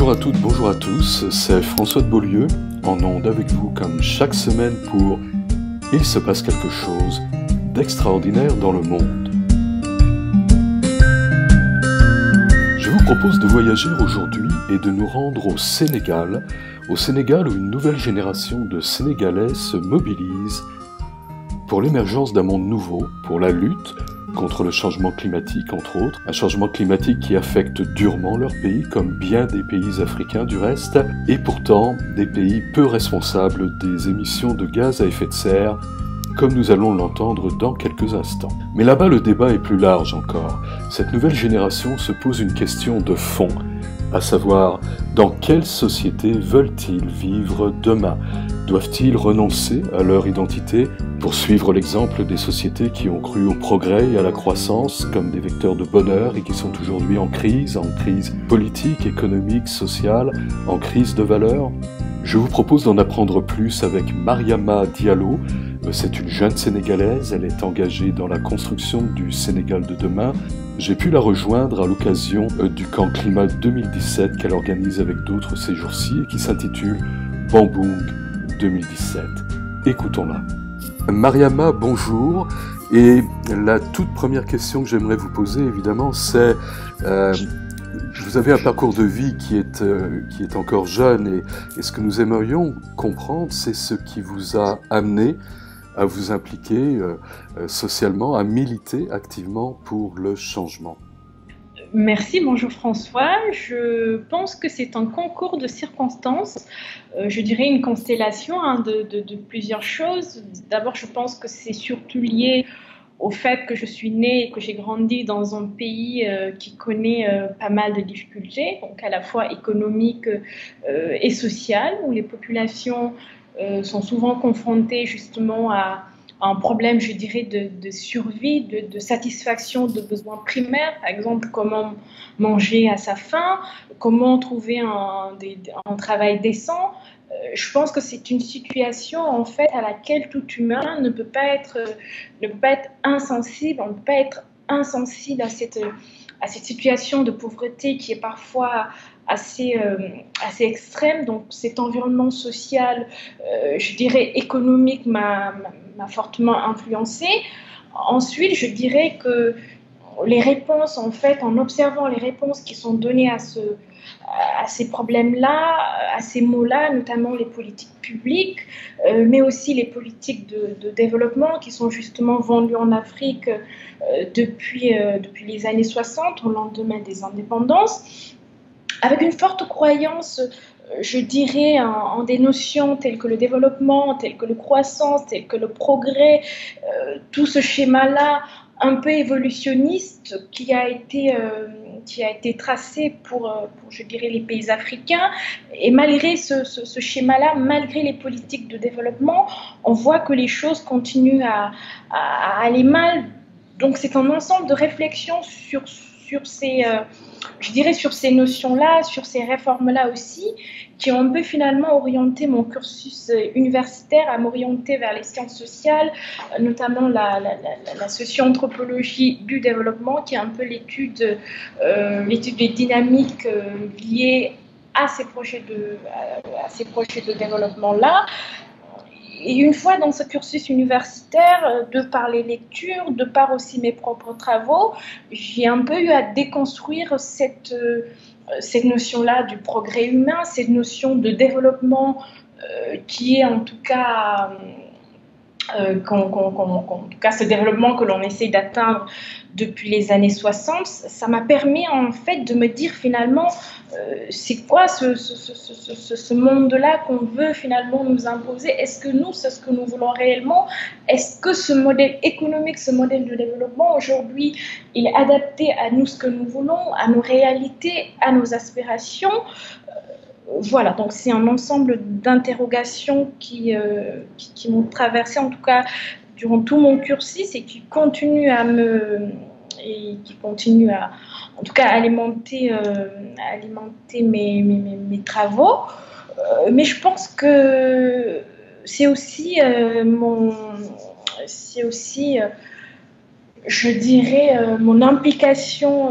Bonjour à toutes, bonjour à tous, c'est François de Beaulieu, en onde avec vous comme chaque semaine pour Il se passe quelque chose d'extraordinaire dans le monde. Je vous propose de voyager aujourd'hui et de nous rendre au Sénégal où une nouvelle génération de Sénégalais se mobilise pour l'émergence d'un monde nouveau, pour la lutte contre le changement climatique, entre autres. Un changement climatique qui affecte durement leur pays, comme bien des pays africains du reste, et pourtant des pays peu responsables des émissions de gaz à effet de serre, comme nous allons l'entendre dans quelques instants. Mais là-bas, le débat est plus large encore. Cette nouvelle génération se pose une question de fond, à savoir, dans quelle société veulent-ils vivre demain ? Doivent-ils renoncer à leur identité pour suivre l'exemple des sociétés qui ont cru au progrès et à la croissance comme des vecteurs de bonheur et qui sont aujourd'hui en crise politique, économique, sociale, en crise de valeurs ? Je vous propose d'en apprendre plus avec Mariama Diallo. C'est une jeune Sénégalaise, elle est engagée dans la construction du Sénégal de demain. J'ai pu la rejoindre à l'occasion du camp Climat 2017 qu'elle organise avec d'autres ces jours-ci et qui s'intitule Bamboung 2017. Écoutons-la. Mariama, bonjour. Et la toute première question que j'aimerais vous poser, évidemment, c'est vous avez un parcours de vie qui est encore jeune et ce que nous aimerions comprendre, c'est ce qui vous a amené à vous impliquer socialement, à militer activement pour le changement. Merci, bonjour François. Je pense que c'est un concours de circonstances, je dirais une constellation de plusieurs choses. D'abord, je pense que c'est surtout lié au fait que je suis née et que j'ai grandi dans un pays qui connaît pas mal de difficultés, donc à la fois économiques et sociales, où les populations sont souvent confrontées justement à un problème, je dirais, de survie, de satisfaction de besoins primaires, par exemple comment manger à sa faim, comment trouver un travail décent. Je pense que c'est une situation en fait à laquelle tout humain ne peut pas être insensible. On ne peut pas être insensible à cette situation de pauvreté qui est parfois assez extrême. Donc cet environnement social, je dirais économique, m'a fortement influencée. Ensuite, je dirais que les réponses, en fait, en observant les réponses qui sont données à ces problèmes-là, à ces mots-là, notamment les politiques publiques, mais aussi les politiques de développement qui sont justement vendues en Afrique depuis les années 60, au lendemain des indépendances, avec une forte croyance, je dirais, en des notions telles que le développement, telles que la croissance, telles que le progrès, tout ce schéma-là un peu évolutionniste qui a été tracé pour, je dirais, les pays africains. Et malgré ce schéma-là, malgré les politiques de développement, on voit que les choses continuent à aller mal. Donc c'est un ensemble de réflexions sur ces... je dirais sur ces notions-là, sur ces réformes-là aussi, qui ont un peu finalement orienté mon cursus universitaire à m'orienter vers les sciences sociales, notamment la socio-anthropologie du développement, qui est un peu l'étude des dynamiques liées à ces projets de développement-là. Et une fois dans ce cursus universitaire, de par les lectures, de par aussi mes propres travaux, j'ai un peu eu à déconstruire cette notion-là du progrès humain, cette notion de développement qui est en tout cas, ce développement que l'on essaie d'atteindre depuis les années 60, ça m'a permis en fait de me dire finalement c'est quoi ce monde-là qu'on veut finalement nous imposer? Est-ce que nous, c'est ce que nous voulons réellement? Est-ce que ce modèle économique, ce modèle de développement aujourd'hui, il est adapté à nous, ce que nous voulons, à nos réalités, à nos aspirations? Voilà, donc c'est un ensemble d'interrogations qui m'ont traversé, en tout cas durant tout mon cursus, et qui continuent à en tout cas, alimenter mes travaux. Mais je pense que c'est aussi je dirais, mon implication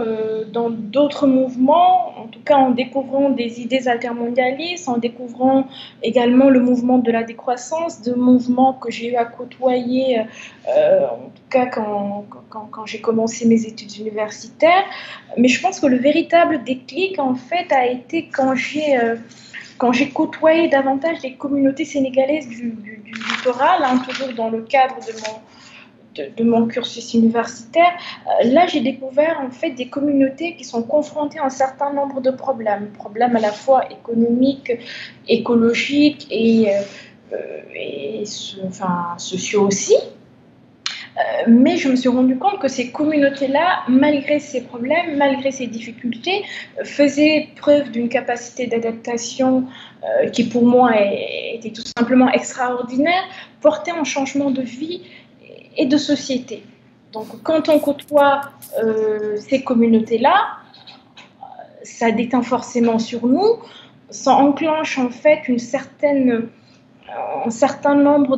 dans d'autres mouvements, en tout cas en découvrant des idées altermondialistes, en découvrant également le mouvement de la décroissance, de mouvements que j'ai eu à côtoyer, en tout cas quand j'ai commencé mes études universitaires. Mais je pense que le véritable déclic, en fait, a été quand j'ai côtoyé davantage les communautés sénégalaises du littoral, hein, toujours dans le cadre de mon cursus universitaire. Là, j'ai découvert en fait des communautés qui sont confrontées à un certain nombre de problèmes à la fois économiques, écologiques et sociaux aussi. Mais je me suis rendu compte que ces communautés-là, malgré ces problèmes, malgré ces difficultés, faisaient preuve d'une capacité d'adaptation qui pour moi était tout simplement extraordinaire, portait un changement de vie et de société. Donc quand on côtoie ces communautés-là, ça déteint forcément sur nous, ça enclenche en fait un certain nombre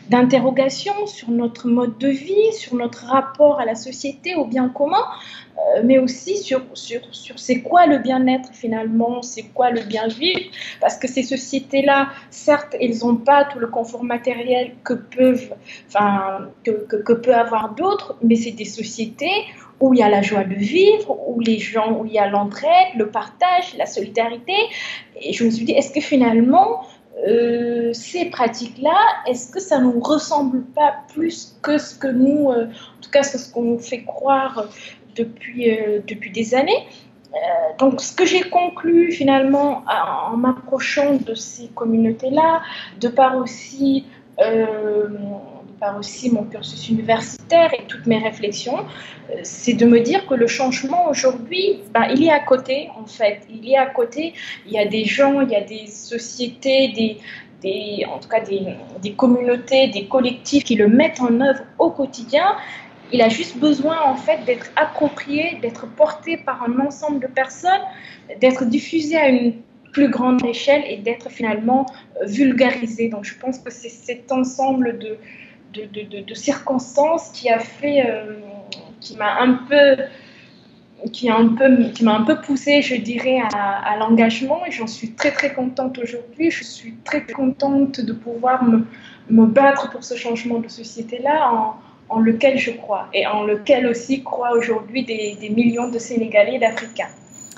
d'interrogations sur notre mode de vie, sur notre rapport à la société, au bien commun, mais aussi sur c'est quoi le bien-être finalement, c'est quoi le bien-vivre, parce que ces sociétés-là, certes, elles n'ont pas tout le confort matériel que peut avoir d'autres, mais c'est des sociétés où il y a la joie de vivre, où il y a l'entraide, le partage, la solidarité, et je me suis dit, est-ce que finalement, ces pratiques-là, est-ce que ça ne nous ressemble pas plus que ce que nous, en tout cas ce qu'on nous fait croire depuis des années. Donc ce que j'ai conclu finalement en m'approchant de ces communautés-là, de par aussi mon cursus universitaire et toutes mes réflexions, c'est de me dire que le changement aujourd'hui, il est à côté en fait. Il est à côté, il y a des gens, il y a des sociétés, en tout cas des communautés, des collectifs qui le mettent en œuvre au quotidien. Il a juste besoin en fait d'être approprié, d'être porté par un ensemble de personnes, d'être diffusé à une plus grande échelle et d'être finalement vulgarisé. Donc je pense que c'est cet ensemble de circonstances qui m'a un peu poussée, je dirais, à l'engagement, et j'en suis très très contente aujourd'hui. Je suis très contente de pouvoir me battre pour ce changement de société-là en lequel je crois et en lequel aussi croient aujourd'hui des millions de Sénégalais et d'Africains.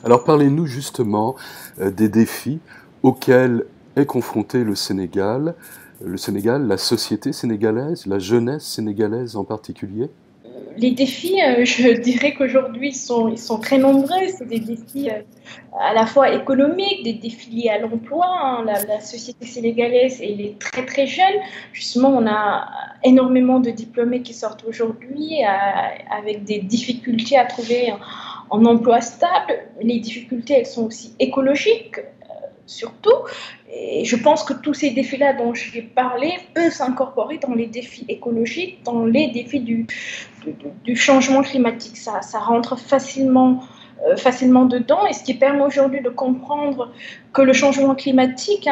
Alors parlez-nous justement des défis auxquels est confronté le Sénégal, la société sénégalaise, la jeunesse sénégalaise en particulier. Les défis, je dirais qu'aujourd'hui, ils sont très nombreux. C'est des défis à la fois économiques, des défis liés à l'emploi. Hein. La société sénégalaise, elle est très très jeune. Justement, on a énormément de diplômés qui sortent aujourd'hui avec des difficultés à trouver un emploi stable. Les difficultés, elles sont aussi écologiques, surtout. Et je pense que tous ces défis-là dont j'ai parlé peuvent s'incorporer dans les défis écologiques, dans les défis du changement climatique. Ça rentre facilement dedans, et ce qui permet aujourd'hui de comprendre que le changement climatique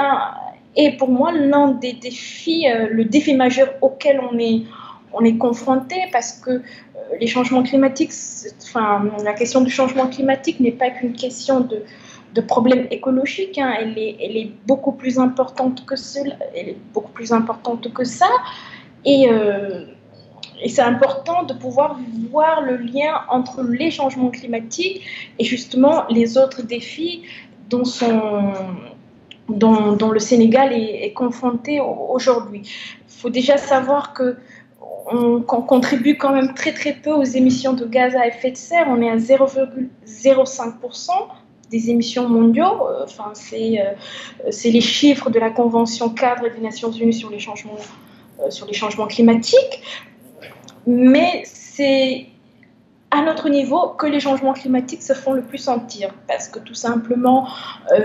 est pour moi l'un des défis, le défi majeur auquel on est confronté, parce que les changements climatiques, la question du changement climatique n'est pas qu'une question de problèmes écologiques, hein. Elle est beaucoup plus importante que cela, elle est beaucoup plus importante que ça, et c'est important de pouvoir voir le lien entre les changements climatiques et justement les autres défis dont le Sénégal est confronté aujourd'hui. Il faut déjà savoir qu'on contribue quand même très très peu aux émissions de gaz à effet de serre. On est à 0,05% des émissions mondiaux. C'est les chiffres de la Convention cadre des Nations Unies sur les changements climatiques. Mais c'est à notre niveau que les changements climatiques se font le plus sentir, parce que tout simplement,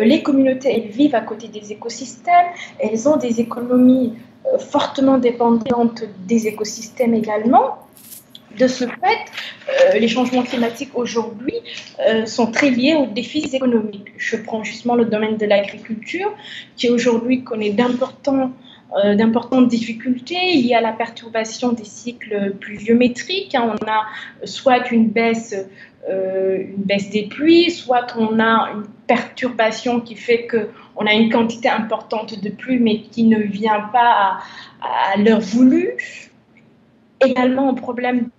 les communautés, elles vivent à côté des écosystèmes, elles ont des économies fortement dépendantes des écosystèmes également. De ce fait, les changements climatiques aujourd'hui sont très liés aux défis économiques. Je prends justement le domaine de l'agriculture, qui aujourd'hui connaît d'importants d'importantes difficultés. Il y a la perturbation des cycles pluviométriques. On a soit une baisse des pluies, soit on a une perturbation qui fait qu'on a une quantité importante de pluie, mais qui ne vient pas à l'heure voulue. Également, un problème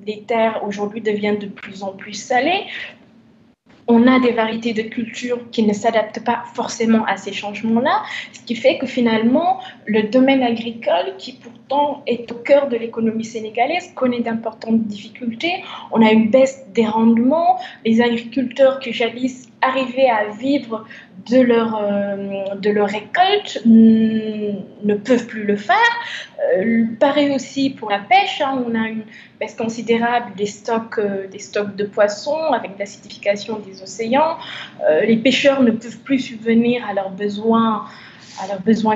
les terres aujourd'hui deviennent de plus en plus salées. On a des variétés de cultures qui ne s'adaptent pas forcément à ces changements-là, ce qui fait que finalement, le domaine agricole, qui pourtant est au cœur de l'économie sénégalaise, connaît d'importantes difficultés. On a une baisse des rendements. Les agriculteurs qui jadis arrivaient à vivre de leur récolte ne peuvent plus le faire. Pareil aussi pour la pêche. On a une baisse considérable des stocks de poissons avec l'acidification des océans. Les pêcheurs ne peuvent plus subvenir à leurs besoins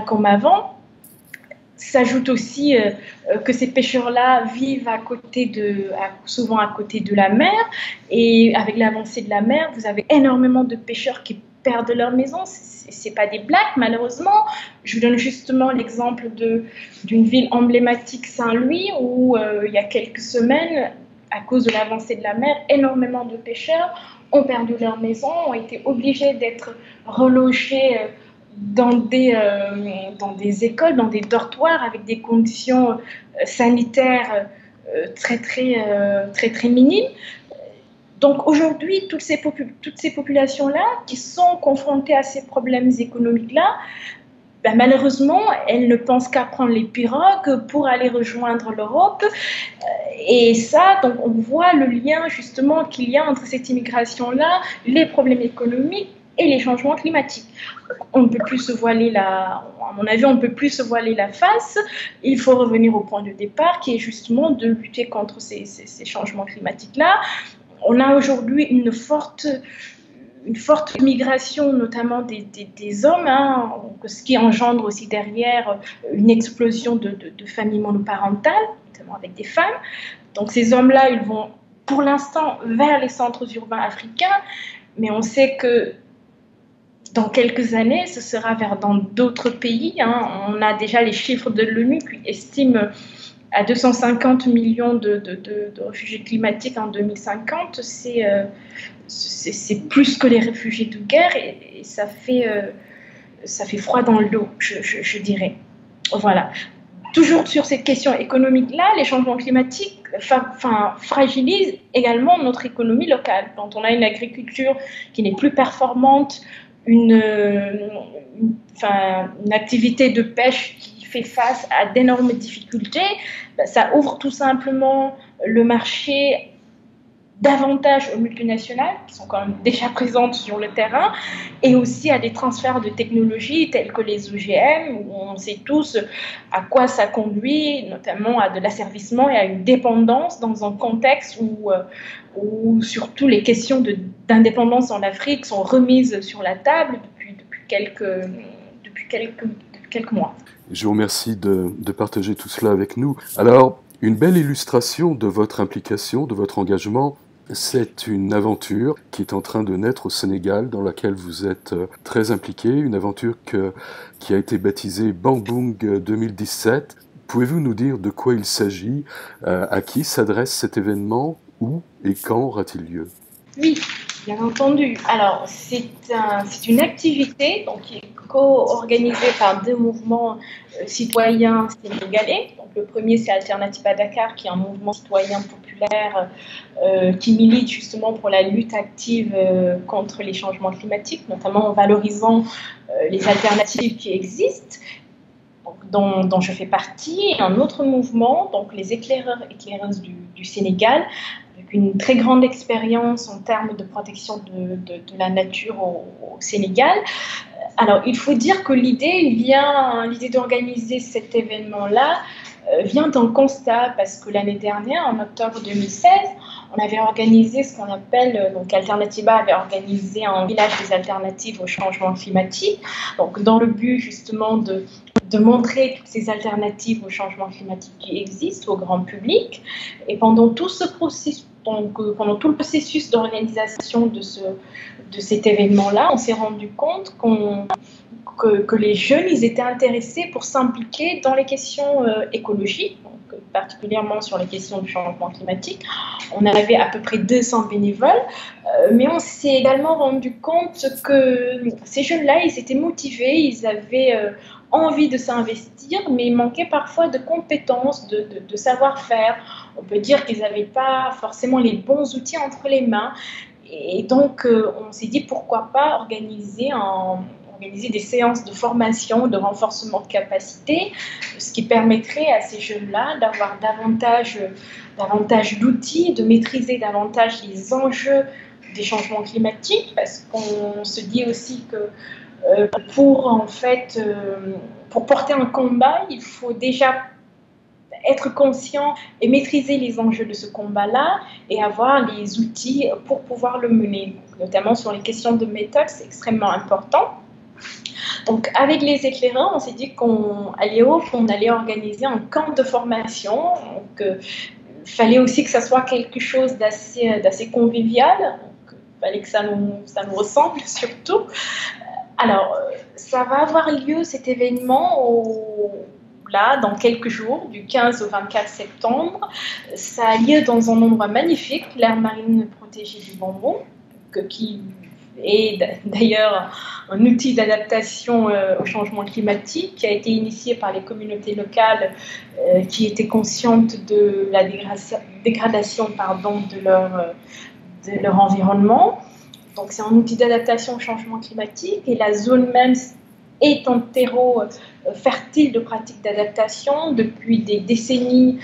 comme avant. S'ajoute aussi que ces pêcheurs-là vivent souvent à côté de la mer, et avec l'avancée de la mer, vous avez énormément de pêcheurs qui perdent leur maison. C'est pas des blagues, malheureusement. Je vous donne justement l'exemple d'une ville emblématique, Saint-Louis, où il y a quelques semaines, à cause de l'avancée de la mer, énormément de pêcheurs ont perdu leur maison, ont été obligés d'être relogés dans des écoles, dans des dortoirs avec des conditions sanitaires très minimes. Donc aujourd'hui, toutes ces populations-là qui sont confrontées à ces problèmes économiques-là, malheureusement, elles ne pensent qu'à prendre les pirogues pour aller rejoindre l'Europe. Et ça, donc on voit le lien justement qu'il y a entre cette immigration-là, les problèmes économiques et les changements climatiques. On ne peut plus se voiler à mon avis, on ne peut plus se voiler la face. Il faut revenir au point de départ, qui est justement de lutter contre ces changements climatiques-là. On a aujourd'hui une forte migration, notamment des hommes, ce qui engendre aussi derrière une explosion de familles monoparentales, notamment avec des femmes. Donc ces hommes-là, ils vont pour l'instant vers les centres urbains africains, mais on sait que dans quelques années, ce sera dans d'autres pays. On a déjà les chiffres de l'ONU qui estiment à 250 millions de réfugiés climatiques en 2050. C'est plus que les réfugiés de guerre, et ça fait froid dans le dos, je dirais. Voilà. Toujours sur cette question économique-là, les changements climatiques fragilisent également notre économie locale. Quand on a une agriculture qui n'est plus performante, une activité de pêche qui fait face à d'énormes difficultés, ça ouvre tout simplement le marché davantage aux multinationales qui sont quand même déjà présentes sur le terrain, et aussi à des transferts de technologies tels que les OGM, où on sait tous à quoi ça conduit, notamment à de l'asservissement et à une dépendance dans un contexte où surtout les questions d'indépendance en Afrique sont remises sur la table depuis quelques mois. Je vous remercie de partager tout cela avec nous. Alors, une belle illustration de votre implication, de votre engagement, c'est une aventure qui est en train de naître au Sénégal, dans laquelle vous êtes très impliqué, une aventure qui a été baptisée Bambung 2017. Pouvez-vous nous dire de quoi il s'agit, à qui s'adresse cet événement, où et quand aura-t-il lieu? Oui, bien entendu. Alors, c'est une activité qui est co-organisée par deux mouvements citoyens sénégalais. Donc, le premier, c'est Alternativa Dakar, qui est un mouvement citoyen populaire qui milite justement pour la lutte active contre les changements climatiques, notamment en valorisant les alternatives qui existent, dont je fais partie, et un autre mouvement, donc les éclaireuses du Sénégal, avec une très grande expérience en termes de protection de la nature au Sénégal. Alors, il faut dire que l'idée d'organiser cet événement-là vient d'un constat, parce que l'année dernière, en octobre 2016, on avait organisé ce qu'on appelle, donc Alternativa avait organisé un village des alternatives au changement climatique, donc dans le but justement de montrer toutes ces alternatives au changement climatique qui existent au grand public. Et pendant tout ce processus, pendant tout le processus d'organisation de cet événement-là, on s'est rendu compte que les jeunes, ils étaient intéressés pour s'impliquer dans les questions écologiques, donc, particulièrement sur les questions du changement climatique. On avait à peu près 200 bénévoles, mais on s'est également rendu compte que ces jeunes-là, ils étaient motivés, ils avaient envie de s'investir, mais il manquait parfois de compétences, de savoir-faire. On peut dire qu'ils n'avaient pas forcément les bons outils entre les mains. Et donc, on s'est dit pourquoi pas organiser des séances de formation, de renforcement de capacité, ce qui permettrait à ces jeunes-là d'avoir davantage d'outils, de maîtriser davantage les enjeux des changements climatiques, parce qu'on se dit aussi que pour porter un combat, il faut déjà être conscient et maîtriser les enjeux de ce combat-là et avoir les outils pour pouvoir le mener, notamment sur les questions de méthode, c'est extrêmement important. Donc, avec les éclairants, on s'est dit qu'on allait organiser un camp de formation. Donc, il fallait aussi que ça soit quelque chose d'assez convivial. Donc, il fallait que ça nous ressemble surtout. Alors, ça va avoir lieu, cet événement, dans quelques jours, du 15 au 24 septembre. Ça a lieu dans un endroit magnifique, l'aire marine protégée du Bambon, qui est d'ailleurs un outil d'adaptation au changement climatique qui a été initié par les communautés locales qui étaient conscientes de la dégradation de leur environnement. Donc c'est un outil d'adaptation au changement climatique et la zone même est un terreau fertile de pratiques d'adaptation. Depuis des décennies,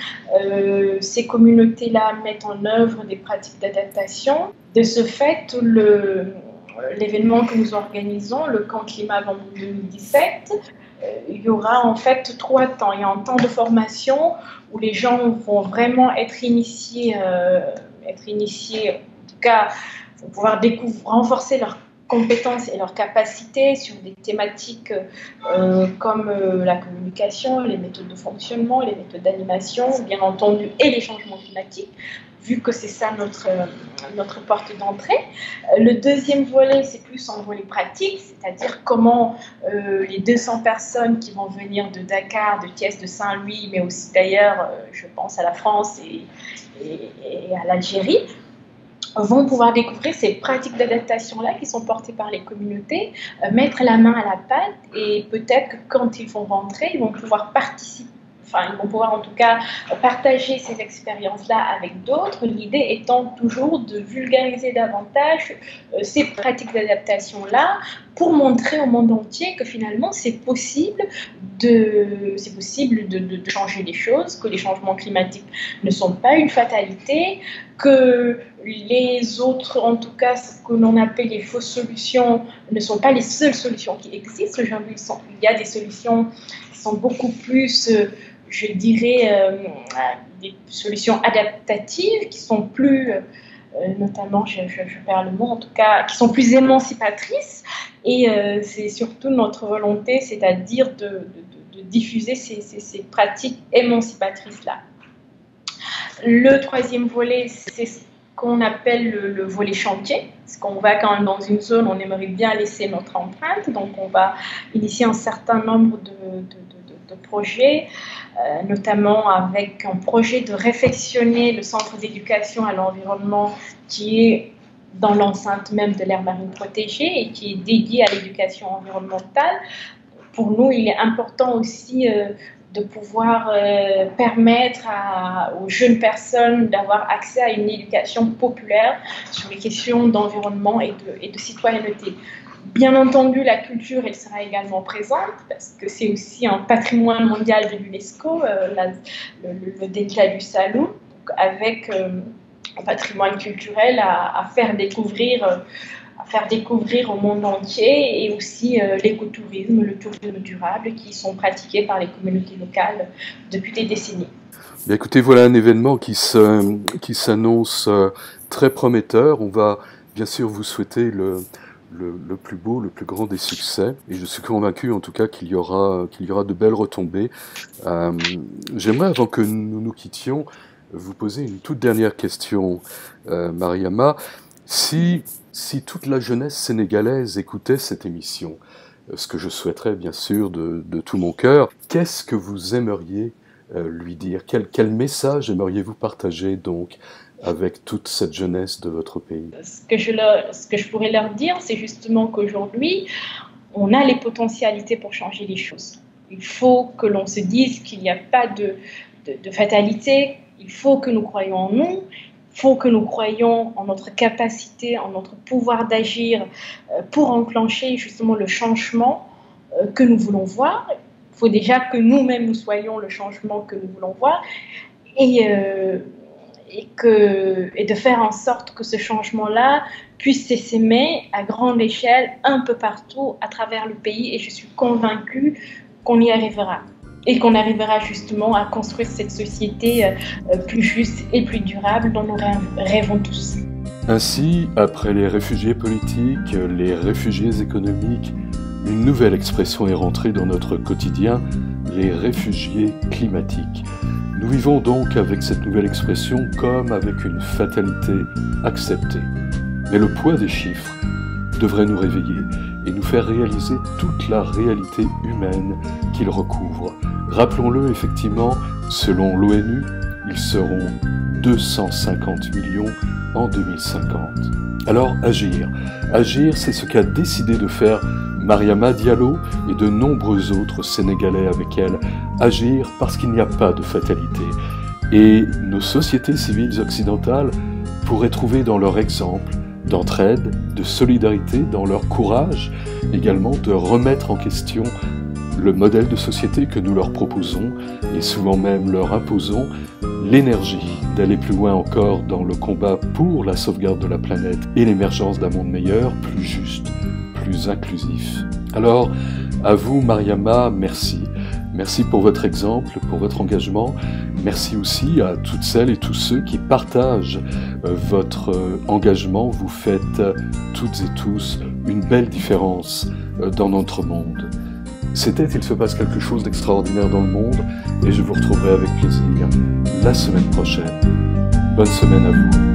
ces communautés-là mettent en œuvre des pratiques d'adaptation. De ce fait, l'événement que nous organisons, le camp climat Bambon 2017, il y aura en fait 3 temps. Il y a un temps de formation où les gens vont vraiment être initiés, en tout cas, vont pouvoir renforcer leurs compétences et leurs capacités sur des thématiques comme la communication, les méthodes de fonctionnement, les méthodes d'animation, bien entendu, et les changements climatiques, vu que c'est ça notre porte d'entrée. Le deuxième volet, c'est plus un volet pratique, c'est-à-dire comment les 200 personnes qui vont venir de Dakar, de Thiès, de Saint-Louis, mais aussi d'ailleurs, je pense à la France et à l'Algérie, vont pouvoir découvrir ces pratiques d'adaptation-là qui sont portées par les communautés, mettre la main à la pâte et peut-être que quand ils vont rentrer, ils vont pouvoir participer. Ils vont pouvoir en tout cas partager ces expériences-là avec d'autres, l'idée étant toujours de vulgariser davantage ces pratiques d'adaptation-là pour montrer au monde entier que finalement c'est possible de changer les choses, que les changements climatiques ne sont pas une fatalité, que les autres, en tout cas ce que l'on appelle les fausses solutions, ne sont pas les seules solutions qui existent. Aujourd'hui, il y a des solutions qui sont beaucoup plus... je dirais, des solutions adaptatives qui sont plus, notamment, je perds le mot, en tout cas, qui sont plus émancipatrices. Et c'est surtout notre volonté, c'est-à-dire de diffuser ces pratiques émancipatrices-là. Le troisième volet, c'est ce qu'on appelle le volet chantier. Parce qu'on va quand même dans une zone, on aimerait bien laisser notre empreinte. Donc, on va initier un certain nombre de projets, notamment avec un projet de réfectionner le centre d'éducation à l'environnement qui est dans l'enceinte même de l'aire marine protégée et qui est dédié à l'éducation environnementale. Pour nous, il est important aussi de pouvoir permettre aux jeunes personnes d'avoir accès à une éducation populaire sur les questions d'environnement et de citoyenneté. Bien entendu, la culture, elle sera également présente parce que c'est aussi un patrimoine mondial de l'UNESCO, le delta du Salou, avec un patrimoine culturel à faire découvrir au monde entier, et aussi l'écotourisme, le tourisme durable qui sont pratiqués par les communautés locales depuis des décennies. Bien, écoutez, voilà un événement qui s'annonce très prometteur. On va bien sûr vous souhaiter le plus beau, le plus grand des succès. Et je suis convaincu, en tout cas, qu'il y aura de belles retombées. J'aimerais, avant que nous nous quittions, vous poser une toute dernière question, Mariama. Si toute la jeunesse sénégalaise écoutait cette émission, ce que je souhaiterais bien sûr de tout mon cœur. Qu'est-ce que vous aimeriez lui dire? Quel message aimeriez-vous partager donc avec toute cette jeunesse de votre pays? Ce que je pourrais leur dire, c'est justement qu'aujourd'hui, on a les potentialités pour changer les choses. Il faut que l'on se dise qu'il n'y a pas de fatalité, il faut que nous croyions en nous, il faut que nous croyions en notre capacité, en notre pouvoir d'agir pour enclencher justement le changement que nous voulons voir. Il faut déjà que nous-mêmes nous soyons le changement que nous voulons voir et de faire en sorte que ce changement-là puisse s'essaimer à grande échelle un peu partout à travers le pays, et je suis convaincue qu'on y arrivera et qu'on arrivera justement à construire cette société plus juste et plus durable dont nous rêvons tous. Ainsi, après les réfugiés politiques, les réfugiés économiques, une nouvelle expression est rentrée dans notre quotidien, les réfugiés climatiques. Nous vivons donc avec cette nouvelle expression comme avec une fatalité acceptée. Mais le poids des chiffres devrait nous réveiller et nous faire réaliser toute la réalité humaine qu'ils recouvrent. Rappelons-le effectivement, selon l'ONU, ils seront 250 millions en 2050. Alors agir. Agir, c'est ce qu'a décidé de faire Mariama Diallo et de nombreux autres Sénégalais avec elle. Agir parce qu'il n'y a pas de fatalité. Et nos sociétés civiles occidentales pourraient trouver dans leur exemple d'entraide, de solidarité, dans leur courage, également de remettre en question le modèle de société que nous leur proposons et souvent même leur imposons, l'énergie d'aller plus loin encore dans le combat pour la sauvegarde de la planète et l'émergence d'un monde meilleur, plus juste, plus inclusif. Alors, à vous Mariama, merci. Merci pour votre exemple, pour votre engagement. Merci aussi à toutes celles et tous ceux qui partagent votre engagement. Vous faites toutes et tous une belle différence dans notre monde. C'était Il se passe quelque chose d'extraordinaire dans le monde et je vous retrouverai avec plaisir la semaine prochaine. Bonne semaine à vous.